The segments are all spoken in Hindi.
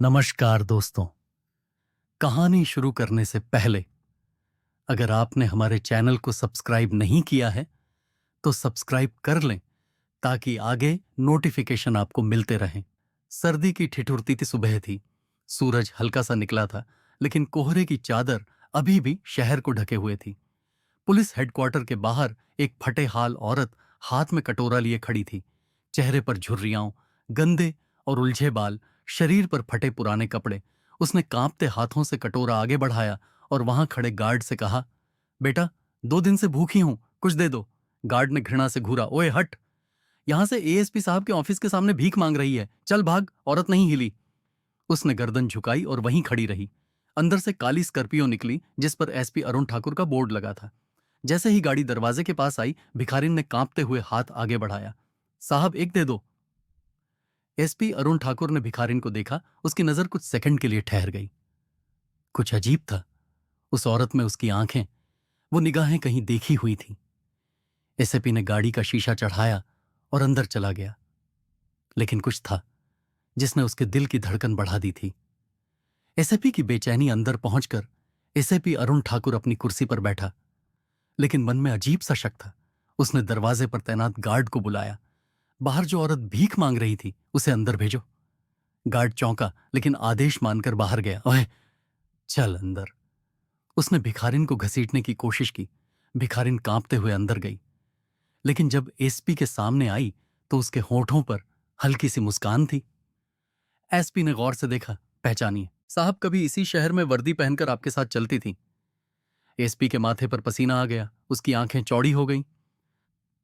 नमस्कार दोस्तों। कहानी शुरू करने से पहले अगर आपने हमारे चैनल को सब्सक्राइब नहीं किया है तो सब्सक्राइब कर लें ताकि आगे नोटिफिकेशन आपको मिलते रहें। सर्दी की ठिठुरती थी, सुबह थी। सूरज हल्का सा निकला था, लेकिन कोहरे की चादर अभी भी शहर को ढके हुए थी। पुलिस हेडक्वार्टर के बाहर एक फटे हाल औरत हाथ में कटोरा लिए खड़ी थी। चेहरे पर झुर्रियां, गंदे और उलझे बाल, शरीर पर फटे पुराने कपड़े। उसने कांपते हाथों से कटोरा आगे बढ़ाया और वहां खड़े गार्ड से कहा, बेटा, 2 दिन से भूखी हूं, कुछ दे दो। गार्ड ने घृणा से घूरा, ओए हट, यहां से एएसपी साहब के ऑफिस के सामने भीख मांग रही है, चल भाग। औरत नहीं हिली। उसने गर्दन झुकाई और वहीं खड़ी रही। अंदर से काली स्कॉर्पियो निकली जिस पर एसपी अरुण ठाकुर का बोर्ड लगा था। जैसे ही गाड़ी दरवाजे के पास आई, भिखारिन ने कांपते हुए हाथ आगे बढ़ाया। साहब, एक दे दो। एसपी अरुण ठाकुर ने भिखारिन को देखा। उसकी नजर कुछ सेकंड के लिए ठहर गई। कुछ अजीब था उस औरत में, उसकी आंखें, वो निगाहें कहीं देखी हुई थी। एसपी ने गाड़ी का शीशा चढ़ाया और अंदर चला गया। लेकिन कुछ था जिसने उसके दिल की धड़कन बढ़ा दी थी। एसपी की बेचैनी अंदर पहुंचकर एसपी अरुण ठाकुर अपनी कुर्सी पर बैठा, लेकिन मन में अजीब सा शक था। उसने दरवाजे पर तैनात गार्ड को बुलाया। बाहर जो औरत भीख मांग रही थी उसे अंदर भेजो। गार्ड चौंका, लेकिन आदेश मानकर बाहर गया। ओए, चल अंदर। उसने भिखारिन को घसीटने की कोशिश की। भिखारिन कांपते हुए अंदर गई, लेकिन जब एसपी के सामने आई तो उसके होठों पर हल्की सी मुस्कान थी। एसपी ने गौर से देखा, पहचानिए साहब, कभी इसी शहर में वर्दी पहनकर आपके साथ चलती थी। एसपी के माथे पर पसीना आ गया, उसकी आंखें चौड़ी हो गईं।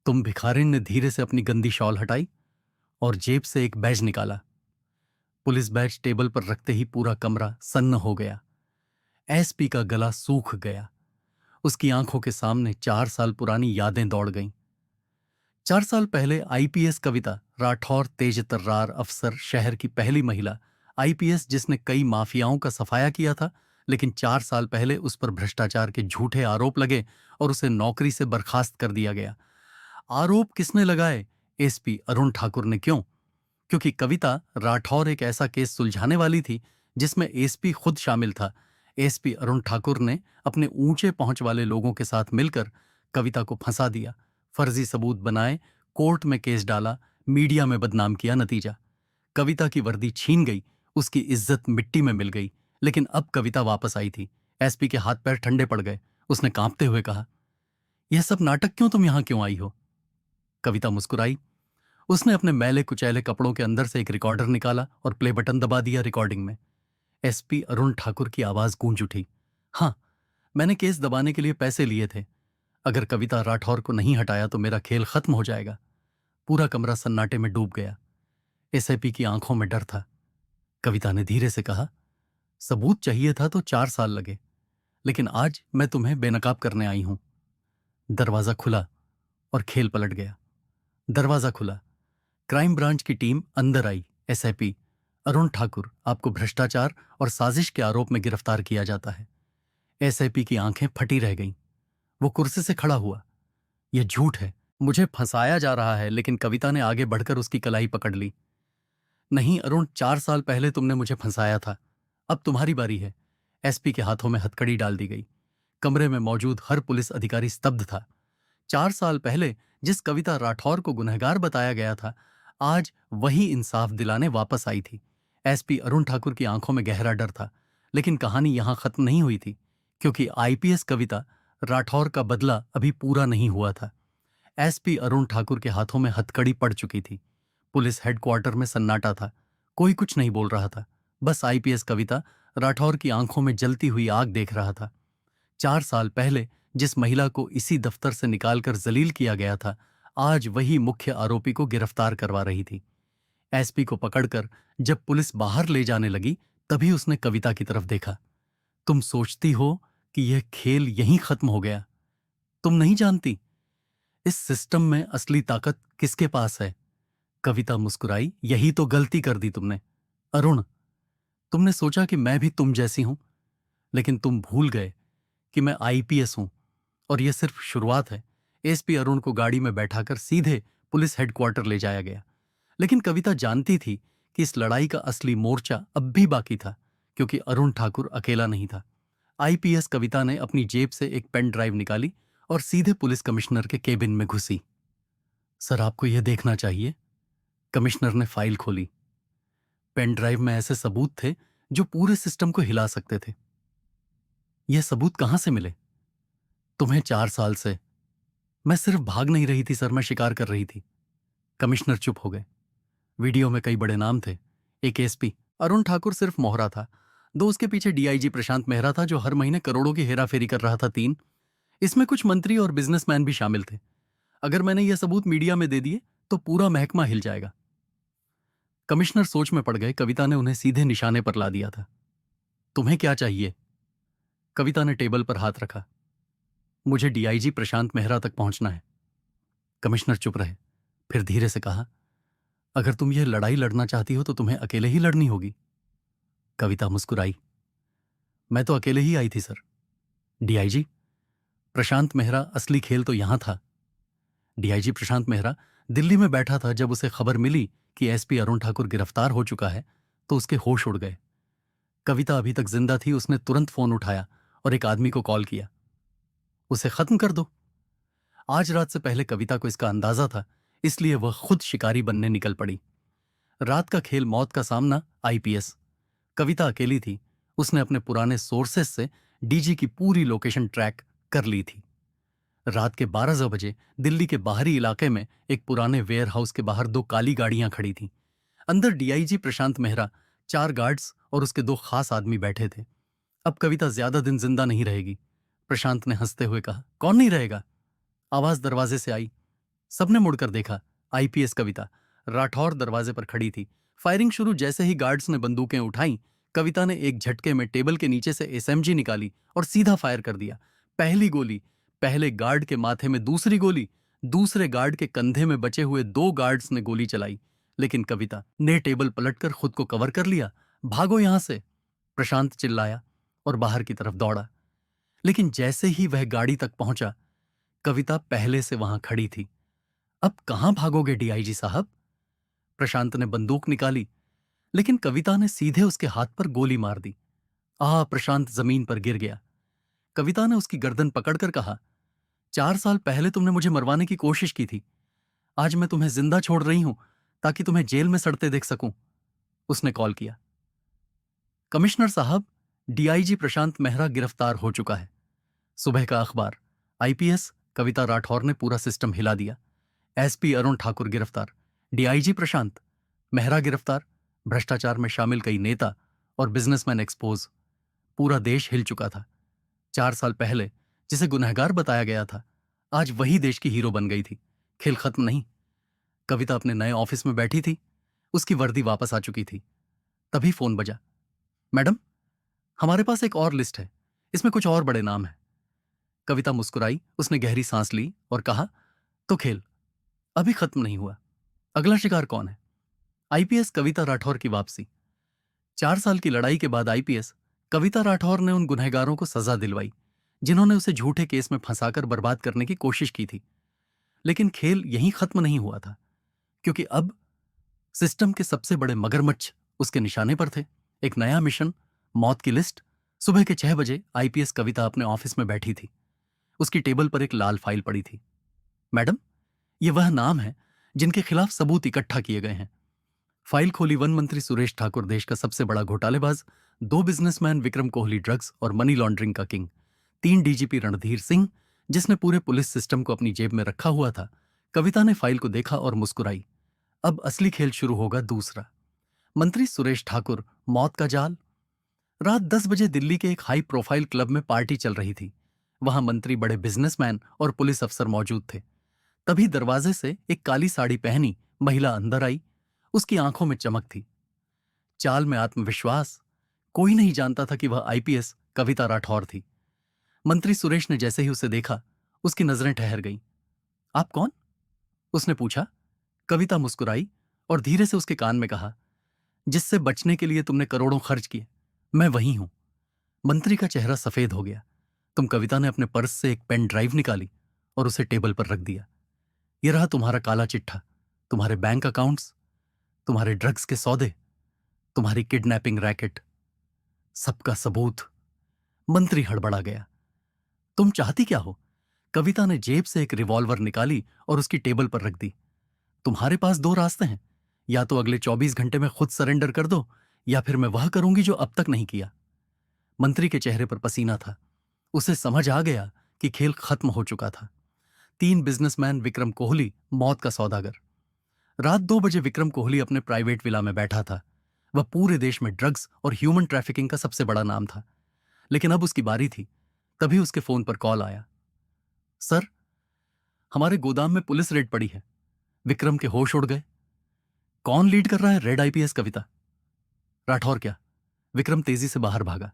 तुम? भिखारिन ने धीरे से अपनी गंदी शॉल हटाई और जेब से एक बैज निकाला। पुलिस बैज टेबल पर रखते ही पूरा कमरा सन्न हो गया। एसपी का गला सूख गया। उसकी आंखों के सामने 4 साल पुरानी यादें दौड़ गईं। 4 साल पहले आईपीएस कविता राठौर, तेज तर्रार अफसर, शहर की पहली महिला आईपीएस, जिसने कई माफियाओं का सफाया किया था। लेकिन 4 साल पहले उस पर भ्रष्टाचार के झूठे आरोप लगे और उसे नौकरी से बर्खास्त कर दिया गया। आरोप किसने लगाए? एसपी अरुण ठाकुर ने। क्यों? क्योंकि कविता राठौर एक ऐसा केस सुलझाने वाली थी जिसमें एसपी खुद शामिल था। एसपी अरुण ठाकुर ने अपने ऊंचे पहुंच वाले लोगों के साथ मिलकर कविता को फंसा दिया, फर्जी सबूत बनाए, कोर्ट में केस डाला, मीडिया में बदनाम किया। नतीजा, कविता की वर्दी छीन गई, उसकी इज्जत मिट्टी में मिल गई। लेकिन अब कविता वापस आई थी। एसपी के हाथ पैर ठंडे पड़ गए। उसने कांपते हुए कहा, यह सब नाटक क्यों? तुम यहां क्यों आई हो? कविता मुस्कुराई। उसने अपने मैले कुचैले कपड़ों के अंदर से एक रिकॉर्डर निकाला और प्ले बटन दबा दिया। रिकॉर्डिंग में एसपी अरुण ठाकुर की आवाज गूंज उठी, हाँ, मैंने केस दबाने के लिए पैसे लिए थे। अगर कविता राठौर को नहीं हटाया तो मेरा खेल खत्म हो जाएगा। पूरा कमरा सन्नाटे में डूब गया। एसआईपी की आंखों में डर था। कविता ने धीरे से कहा, सबूत चाहिए था तो 4 साल लगे, लेकिन आज मैं तुम्हें बेनकाब करने आई हूं। दरवाजा खुला और खेल पलट गया। दरवाजा खुला, क्राइम ब्रांच की टीम अंदर आई। एसआईपी अरुण ठाकुर, आपको भ्रष्टाचार और साजिश के आरोप में गिरफ्तार किया जाता है। एसआईपी की आंखें फटी रह गईं। वो कुर्सी से खड़ा हुआ। यह झूठ है, मुझे फंसाया जा रहा है। लेकिन कविता ने आगे बढ़कर उसकी कलाई पकड़ ली। नहीं अरुण, 4 साल पहले तुमने मुझे फंसाया था, अब तुम्हारी बारी है। एसपी के हाथों में हथकड़ी डाल दी गई। कमरे में मौजूद हर पुलिस अधिकारी स्तब्ध था। 4 साल पहले जिस कविता राठौर को गुनहगार बताया गया था, आज वही इंसाफ दिलाने वापस आई थी। एसपी अरुण ठाकुर की आंखों में गहरा डर था। लेकिन कहानी यहां खत्म नहीं हुई थी, क्योंकि आईपीएस कविता राठौर का बदला अभी पूरा नहीं हुआ था। एसपी अरुण ठाकुर के हाथों में हथकड़ी पड़ चुकी थी। पुलिस हेडक्वार्टर में सन्नाटा था। कोई कुछ नहीं बोल रहा था। बस आईपीएस कविता राठौर की आंखों में जलती हुई आग देख रहा था। 4 साल पहले जिस महिला को इसी दफ्तर से निकालकर जलील किया गया था, आज वही मुख्य आरोपी को गिरफ्तार करवा रही थी। एसपी को पकड़कर जब पुलिस बाहर ले जाने लगी, तभी उसने कविता की तरफ देखा। तुम सोचती हो कि यह खेल यहीं खत्म हो गया? तुम नहीं जानती इस सिस्टम में असली ताकत किसके पास है। कविता मुस्कुराई, यही तो गलती कर दी तुमने। अरुण, तुमने सोचा कि मैं भी तुम जैसी हूं, लेकिन तुम भूल गए कि मैं आईपीएस हूं और यह सिर्फ शुरुआत है। एसपी अरुण को गाड़ी में बैठाकर सीधे पुलिस हेडक्वार्टर ले जाया गया। लेकिन कविता जानती थी कि इस लड़ाई का असली मोर्चा अब भी बाकी था, क्योंकि अरुण ठाकुर अकेला नहीं था। आईपीएस कविता ने अपनी जेब से एक पेन ड्राइव निकाली और सीधे पुलिस कमिश्नर के केबिन में घुसी। सर, आपको यह देखना चाहिए। कमिश्नर ने फाइल खोली। पेन ड्राइव में ऐसे सबूत थे जो पूरे सिस्टम को हिला सकते थे। यह सबूत कहां से मिले? तुम्हें 4 साल से। मैं सिर्फ भाग नहीं रही थी सर, मैं शिकार कर रही थी। कमिश्नर चुप हो गए। वीडियो में कई बड़े नाम थे। एक एसपी अरुण ठाकुर सिर्फ मोहरा था। दो, उसके पीछे डीआईजी प्रशांत मेहरा था जो हर महीने करोड़ों की हेराफेरी कर रहा था। 3, इसमें कुछ मंत्री और बिजनेसमैन भी शामिल थे। अगर मैंने यह सबूत मीडिया में दे दिए तो पूरा महकमा हिल जाएगा। कमिश्नर सोच में पड़ गए। कविता ने उन्हें सीधे निशाने पर ला दिया था। तुम्हें क्या चाहिए? कविता ने टेबल पर हाथ रखा। मुझे डीआईजी प्रशांत मेहरा तक पहुंचना है। कमिश्नर चुप रहे, फिर धीरे से कहा, अगर तुम यह लड़ाई लड़ना चाहती हो तो तुम्हें अकेले ही लड़नी होगी। कविता मुस्कुराई। मैं तो अकेले ही आई थी सर। डीआईजी प्रशांत मेहरा, असली खेल तो यहां था। डीआईजी प्रशांत मेहरा दिल्ली में बैठा था। जब उसे खबर मिली कि एसपी अरुण ठाकुर गिरफ्तार हो चुका है तो उसके होश उड़ गए। कविता अभी तक जिंदा थी। उसने तुरंत फोन उठाया और एक आदमी को कॉल किया, उसे खत्म कर दो। आज रात से पहले कविता को इसका अंदाजा था, इसलिए वह खुद शिकारी बनने निकल पड़ी। रात का खेल, मौत का सामना, आईपीएस। कविता अकेली थी। उसने अपने पुराने सोर्सेस से डीजी की पूरी लोकेशन ट्रैक कर ली थी। रात के 12 बजे दिल्ली के बाहरी इलाके में एक पुराने वेयर हाउस के बाहर 2 काली गाड़ियां खड़ी थीं। अंदर डीआईजी प्रशांत मेहरा, 4 गार्ड्स और उसके 2 खास आदमी बैठे थे। अब कविता ज्यादा दिन जिंदा नहीं रहेगी, प्रशांत ने हंसते हुए कहा। कौन नहीं रहेगा? आवाज दरवाजे से आई। सबने मुड़कर देखा। आईपीएस कविता राठौर दरवाजे पर खड़ी थी। फायरिंग शुरू जैसे ही गार्ड्स ने बंदूकें उठाई, कविता ने एक झटके में टेबल के नीचे से एसएमजी निकाली और सीधा फायर कर दिया। पहली गोली पहले गार्ड के माथे में, दूसरी गोली दूसरे गार्ड के कंधे में। बचे हुए 2 गार्ड्स ने गोली चलाई, लेकिन कविता ने टेबल पलटकर खुद को कवर कर लिया। भागो यहां से, प्रशांत चिल्लाया और बाहर की तरफ दौड़ा। लेकिन जैसे ही वह गाड़ी तक पहुंचा, कविता पहले से वहां खड़ी थी। अब कहां भागोगे डीआईजी साहब? प्रशांत ने बंदूक निकाली, लेकिन कविता ने सीधे उसके हाथ पर गोली मार दी। प्रशांत जमीन पर गिर गया। कविता ने उसकी गर्दन पकड़कर कहा, 4 साल पहले तुमने मुझे मरवाने की कोशिश की थी। आज मैं तुम्हें जिंदा छोड़ रही हूं ताकि तुम्हें जेल में सड़ते देख सकूं। उसने कॉल किया। कमिश्नर साहब, डीआईजी प्रशांत मेहरा गिरफ्तार हो चुका है। सुबह का अखबार। आईपीएस कविता राठौर ने पूरा सिस्टम हिला दिया। एसपी अरुण ठाकुर गिरफ्तार, डीआईजी प्रशांत मेहरा गिरफ्तार, भ्रष्टाचार में शामिल कई नेता और बिजनेसमैन एक्सपोज। पूरा देश हिल चुका था। 4 साल पहले जिसे गुनहगार बताया गया था, आज वही देश की हीरो बन गई थी। खेल खत्म नहीं। कविता अपने नए ऑफिस में बैठी थी। उसकी वर्दी वापस आ चुकी थी। तभी फोन बजा। मैडम, हमारे पास एक और लिस्ट है, इसमें कुछ और बड़े नाम हैं। कविता मुस्कुराई। उसने गहरी सांस ली और कहा, तो खेल अभी खत्म नहीं हुआ। अगला शिकार कौन है? आईपीएस कविता राठौर की वापसी। 4 साल की लड़ाई के बाद आईपीएस कविता राठौर ने उन गुनहगारों को सजा दिलवाई जिन्होंने उसे झूठे केस में फंसाकर बर्बाद करने की कोशिश की थी। लेकिन खेल यहीं खत्म नहीं हुआ था, क्योंकि अब सिस्टम के सबसे बड़े मगरमच्छ उसके निशाने पर थे। एक नया मिशन, मौत की लिस्ट। सुबह के 6 बजे आईपीएस कविता अपने ऑफिस में बैठी थी। उसकी टेबल पर एक लाल फाइल पड़ी थी। मैडम, ये वह नाम है जिनके खिलाफ सबूत इकट्ठा किए गए हैं। फाइल खोली। वन मंत्री सुरेश ठाकुर, देश का सबसे बड़ा घोटालेबाज। 2 बिजनेसमैन, विक्रम कोहली ड्रग्स और मनी लॉन्ड्रिंग का किंग। 3 डीजीपी, रणधीर सिंह जिसने पूरे पुलिस सिस्टम को अपनी जेब में रखा हुआ था। कविता ने फाइल को देखा और मुस्कुराई। अब असली खेल शुरू होगा, दूसरा। मंत्री सुरेश ठाकुर, मौत का जाल। रात 10 बजे दिल्ली के एक हाई प्रोफाइल क्लब में पार्टी चल रही थी। वहां मंत्री, बड़े बिजनेसमैन और पुलिस अफसर मौजूद थे। तभी दरवाजे से एक काली साड़ी पहनी महिला अंदर आई। उसकी आंखों में चमक थी, चाल में आत्मविश्वास। कोई नहीं जानता था कि वह आईपीएस कविता राठौर थी। मंत्री सुरेश ने जैसे ही उसे देखा, उसकी नजरें ठहर गईं। आप कौन? उसने पूछा। कविता मुस्कुराई और धीरे से उसके कान में कहा, जिससे बचने के लिए तुमने करोड़ों खर्च किए, मैं वही हूं। मंत्री का चेहरा सफेद हो गया। कविता ने अपने पर्स से एक पेन ड्राइव निकाली और उसे टेबल पर रख दिया। यह रहा तुम्हारा काला चिट्ठा, तुम्हारे बैंक अकाउंट्स, तुम्हारे ड्रग्स के सौदे, तुम्हारी किडनैपिंग रैकेट, सबका सबूत। मंत्री हड़बड़ा गया। तुम चाहती क्या हो? कविता ने जेब से एक रिवॉल्वर निकाली और उसकी टेबल पर रख दी। तुम्हारे पास दो रास्ते हैं, या तो अगले 24 घंटे में खुद सरेंडर कर दो, या फिर मैं वह करूंगी जो अब तक नहीं किया। मंत्री के चेहरे पर पसीना था। उसे समझ आ गया कि खेल खत्म हो चुका था। 3 बिजनेसमैन, विक्रम कोहली, मौत का सौदागर। रात 2 बजे विक्रम कोहली अपने प्राइवेट विला में बैठा था। वह पूरे देश में ड्रग्स और ह्यूमन ट्रैफिकिंग का सबसे बड़ा नाम था। लेकिन अब उसकी बारी थी। तभी उसके फोन पर कॉल आया। सर, हमारे गोदाम में पुलिस रेड पड़ी है। विक्रम के होश उड़ गए। कौन लीड कर रहा है रेड? आईपीएस कविता। राठौर क्या? विक्रम तेजी से बाहर भागा।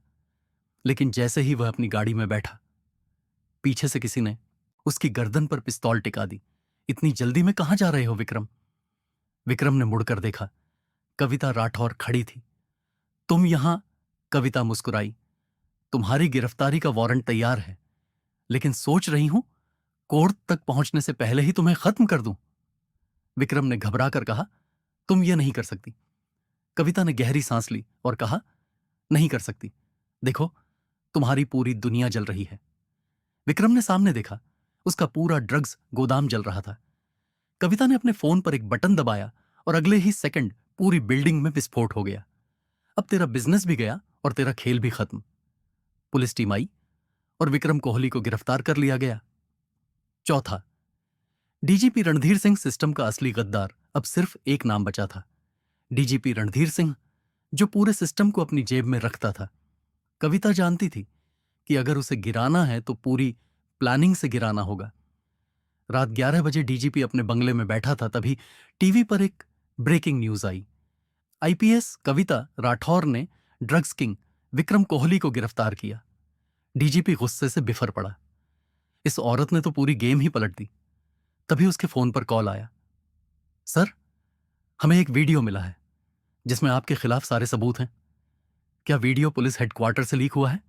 लेकिन जैसे ही वह अपनी गाड़ी में बैठा, पीछे से किसी ने उसकी गर्दन पर पिस्तौल टिका दी। इतनी जल्दी में कहां जा रहे हो विक्रम? विक्रम ने मुड़कर देखा। कविता राठौर खड़ी थी। तुम यहां? कविता मुस्कुराई। तुम्हारी गिरफ्तारी का वारंट तैयार है, लेकिन सोच रही हूं कोर्ट तक पहुंचने से पहले ही तुम्हें खत्म कर दूं। विक्रम ने घबरा कर कहा, तुम यह नहीं कर सकती। कविता ने गहरी सांस ली और कहा, नहीं कर सकती। देखो, तुम्हारी पूरी दुनिया जल रही है। विक्रम ने सामने देखा। उसका पूरा ड्रग्स गोदाम जल रहा था। कविता ने अपने फोन पर एक बटन दबाया और अगले ही सेकंड पूरी बिल्डिंग में विस्फोट हो गया। अब तेरा बिजनेस भी गया और तेरा खेल भी खत्म। पुलिस टीम आई और विक्रम कोहली को गिरफ्तार कर लिया गया। चौथा, डीजीपी रणधीर सिंह सिस्टम का असली गद्दार। अब सिर्फ एक नाम बचा था, डीजीपी रणधीर सिंह, जो पूरे सिस्टम को अपनी जेब में रखता था। कविता जानती थी कि अगर उसे गिराना है तो पूरी प्लानिंग से गिराना होगा। रात 11 बजे डीजीपी अपने बंगले में बैठा था, तभी टीवी पर एक ब्रेकिंग न्यूज आई। आईपीएस कविता राठौर ने ड्रग्स किंग विक्रम कोहली को गिरफ्तार किया। डीजीपी गुस्से से बिफर पड़ा। इस औरत ने तो पूरी गेम ही पलट दी। तभी उसके फोन पर कॉल आया। सर, हमें एक वीडियो मिला है जिसमें आपके खिलाफ सारे सबूत हैं। क्या वीडियो पुलिस हेडक्वार्टर से लीक हुआ है?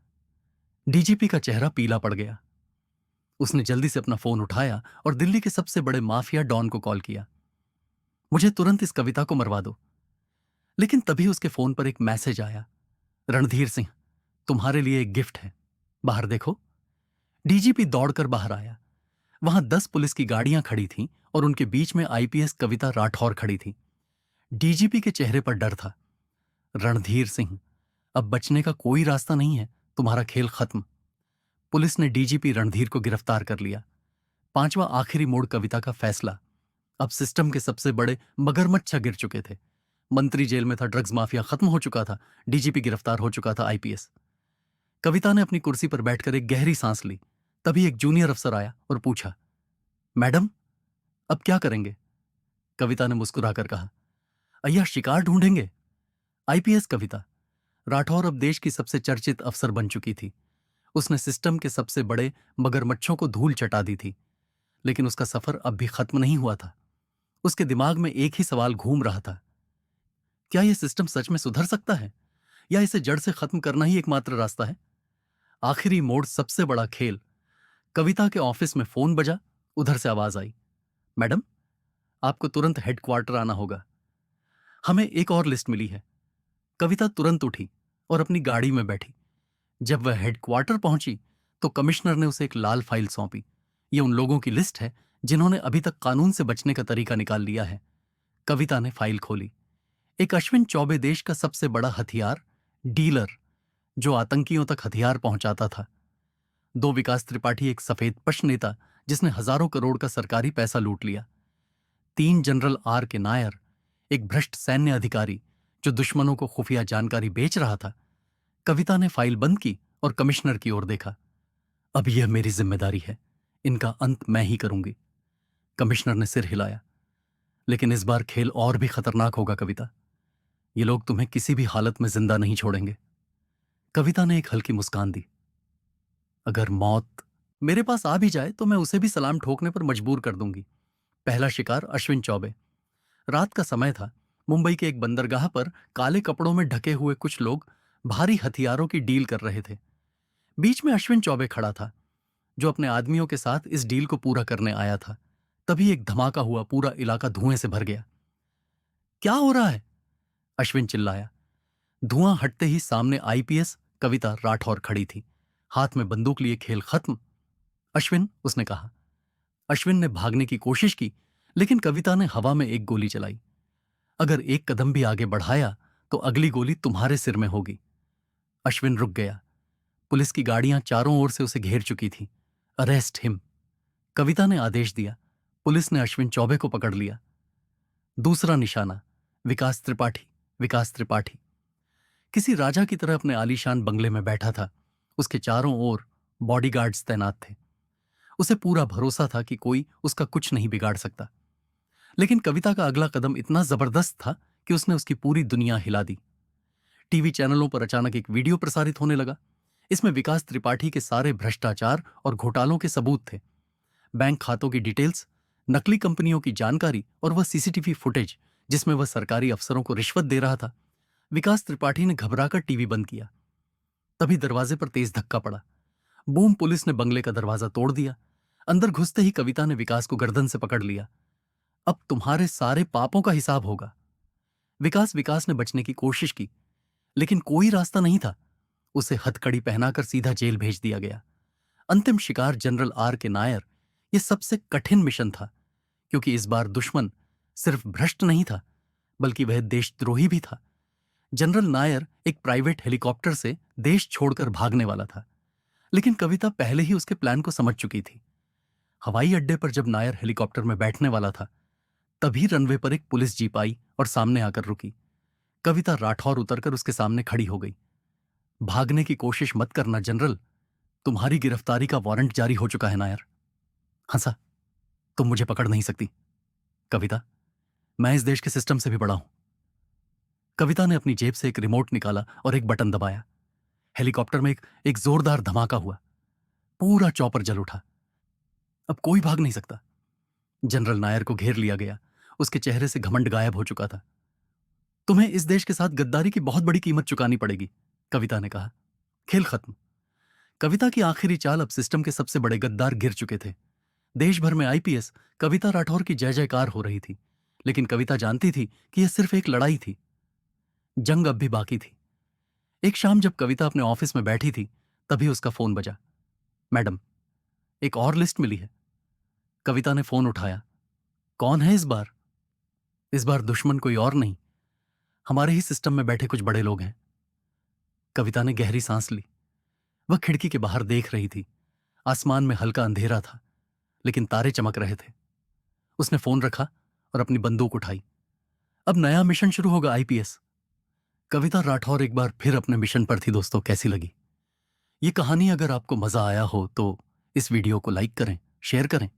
डीजीपी का चेहरा पीला पड़ गया। उसने जल्दी से अपना फोन उठाया और दिल्ली के सबसे बड़े माफिया डॉन को कॉल किया। मुझे तुरंत इस कविता को मरवा दो। लेकिन तभी उसके फोन पर एक मैसेज आया। रणधीर सिंह, तुम्हारे लिए एक गिफ्ट है, बाहर देखो। डीजीपी दौड़कर बाहर आया। वहां 10 पुलिस की गाड़ियां खड़ी थीं और उनके बीच में आईपीएस कविता राठौर खड़ी थी। डीजीपी के चेहरे पर डर था। रणधीर सिंह, अब बचने का कोई रास्ता नहीं है, तुम्हारा खेल खत्म। पुलिस ने डीजीपी रणधीर को गिरफ्तार कर लिया। 5वां आखिरी मोड़ कविता का फैसला। अब सिस्टम के सबसे बड़े मगरमच्छ गिर चुके थे। मंत्री जेल में था, ड्रग्स माफिया खत्म हो चुका था, डीजीपी गिरफ्तार हो चुका था, आईपीएस। कविता ने अपनी कुर्सी पर बैठकर एक गहरी सांस ली। तभी एक जूनियर अफसर आया और पूछा, मैडम, अब क्या करेंगे? कविता ने मुस्कुराकर कहा, अय्या, शिकार ढूंढेंगे। आईपीएस कविता राठौर अब देश की सबसे चर्चित अफसर बन चुकी थी। उसने सिस्टम के सबसे बड़े मगरमच्छों को धूल चटा दी थी। लेकिन उसका सफर अब भी खत्म नहीं हुआ था। उसके दिमाग में एक ही सवाल घूम रहा था, क्या यह सिस्टम सच में सुधर सकता है, या इसे जड़ से खत्म करना ही एकमात्र रास्ता है? आखिरी मोड़, सबसे बड़ा खेल। कविता के ऑफिस में फोन बजा। उधर से आवाज आई, मैडम, आपको तुरंत हेडक्वार्टर आना होगा, हमें एक और लिस्ट मिली है। कविता तुरंत उठी और अपनी गाड़ी में बैठी। जब वह हेडक्वार्टर पहुंची तो कमिश्नर ने उसे एक लाल फाइल सौंपी। यह उन लोगों की लिस्ट है जिन्होंने अभी तक कानून से बचने का तरीका निकाल लिया है। कविता ने फाइल खोली। एक अश्विन चौबे, देश का सबसे बड़ा हथियार डीलर, जो आतंकियों तक हथियार पहुंचाता था। 2 विकास त्रिपाठी, एक सफेदपश नेता जिसने हजारों करोड़ का सरकारी पैसा लूट लिया। 3 जनरल आर के नायर, एक भ्रष्ट सैन्य अधिकारी जो दुश्मनों को खुफिया जानकारी बेच रहा था। कविता ने फाइल बंद की और कमिश्नर की ओर देखा। अब यह मेरी जिम्मेदारी है, इनका अंत मैं ही करूंगी। कमिश्नर ने सिर हिलाया। लेकिन इस बार खेल और भी खतरनाक होगा कविता। ये लोग तुम्हें किसी भी हालत में जिंदा नहीं छोड़ेंगे। कविता ने एक हल्की मुस्कान दी। अगर मौत मेरे पास आ भी जाए तो मैं उसे भी सलाम ठोकने पर मजबूर कर दूंगी। पहला शिकार, अश्विन चौबे। रात का समय था। मुंबई के एक बंदरगाह पर काले कपड़ों में ढके हुए कुछ लोग भारी हथियारों की डील कर रहे थे। बीच में अश्विन चौबे खड़ा था, जो अपने आदमियों के साथ इस डील को पूरा करने आया था। तभी एक धमाका हुआ। पूरा इलाका धुएं से भर गया। क्या हो रहा है? अश्विन चिल्लाया। धुआं हटते ही सामने आईपीएस कविता राठौर खड़ी थी, हाथ में बंदूक लिए। खेल खत्म अश्विन, उसने कहा। अश्विन ने भागने की कोशिश की, लेकिन कविता ने हवा में एक गोली चलाई। अगर एक कदम भी आगे बढ़ाया तो अगली गोली तुम्हारे सिर में होगी। अश्विन रुक गया। पुलिस की गाड़ियां चारों ओर से उसे घेर चुकी थीं। अरेस्ट हिम, कविता ने आदेश दिया। पुलिस ने अश्विन चौबे को पकड़ लिया। दूसरा निशाना, विकास त्रिपाठी। विकास त्रिपाठी किसी राजा की तरह अपने आलीशान बंगले में बैठा था। उसके चारों ओर बॉडीगार्ड्स तैनात थे। उसे पूरा भरोसा था कि कोई उसका कुछ नहीं बिगाड़ सकता। लेकिन कविता का अगला कदम इतना जबरदस्त था कि उसने उसकी पूरी दुनिया हिला दी। टीवी चैनलों पर अचानक एक वीडियो प्रसारित होने लगा। इसमें विकास त्रिपाठी के सारे भ्रष्टाचार और घोटालों के सबूत थे। बैंक खातों की डिटेल्स, नकली कंपनियों की जानकारी और वह सीसीटीवी फुटेज जिसमें वह सरकारी अफसरों को रिश्वत दे रहा था। विकास त्रिपाठी ने घबराकर टीवी बंद किया। तभी दरवाजे पर तेज धक्का पड़ा। बूम! पुलिस ने बंगले का दरवाजा तोड़ दिया। अंदर घुसते ही कविता ने विकास को गर्दन से पकड़ लिया। अब तुम्हारे सारे पापों का हिसाब होगा। विकास ने बचने की कोशिश की, लेकिन कोई रास्ता नहीं था। उसे हथकड़ी पहनाकर सीधा जेल भेज दिया गया। अंतिम शिकार जनरल आर के नायर। यह सबसे कठिन मिशन था, क्योंकि इस बार दुश्मन सिर्फ भ्रष्ट नहीं था, बल्कि वह देशद्रोही भी था। जनरल नायर एक प्राइवेट हेलीकॉप्टर से देश छोड़कर भागने वाला था, लेकिन कविता पहले ही उसके प्लान को समझ चुकी थी। हवाई अड्डे पर जब नायर हेलीकॉप्टर में बैठने वाला था, तभी रनवे पर एक पुलिस जीप आई और सामने आकर रुकी। कविता राठौर उतरकर उसके सामने खड़ी हो गई। भागने की कोशिश मत करना जनरल, तुम्हारी गिरफ्तारी का वारंट जारी हो चुका है। नायर हंसा। तुम मुझे पकड़ नहीं सकती कविता, मैं इस देश के सिस्टम से भी बड़ा हूं। कविता ने अपनी जेब से एक रिमोट निकाला और एक बटन दबाया। हेलीकॉप्टर में एक जोरदार धमाका हुआ। पूरा चौपर जल उठा। अब कोई भाग नहीं सकता। जनरल नायर को घेर लिया गया। उसके चेहरे से घमंड गायब हो चुका था। तुम्हें इस देश के साथ गद्दारी की बहुत बड़ी कीमत चुकानी पड़ेगी, कविता ने कहा। खेल खत्म। कविता की आखिरी चाल। अब सिस्टम के सबसे बड़े गद्दार गिर चुके थे। देश भर में आईपीएस कविता राठौर की जय जयकार हो रही थी, लेकिन कविता जानती थी कि यह सिर्फ एक लड़ाई थी। जंग अब भी बाकी थी। एक शाम जब कविता अपने ऑफिस में बैठी थी, तभी उसका फोन बजा। मैडम, एक और लिस्ट मिली है। कविता ने फोन उठाया। कौन है इस बार? इस बार दुश्मन कोई और नहीं, हमारे ही सिस्टम में बैठे कुछ बड़े लोग हैं। कविता ने गहरी सांस ली। वह खिड़की के बाहर देख रही थी। आसमान में हल्का अंधेरा था, लेकिन तारे चमक रहे थे। उसने फोन रखा और अपनी बंदूक उठाई। अब नया मिशन शुरू होगा आईपीएस। कविता राठौर एक बार फिर अपने मिशन पर थी। दोस्तों, कैसी लगी ये कहानी? अगर आपको मजा आया हो तो इस वीडियो को लाइक करें, शेयर करें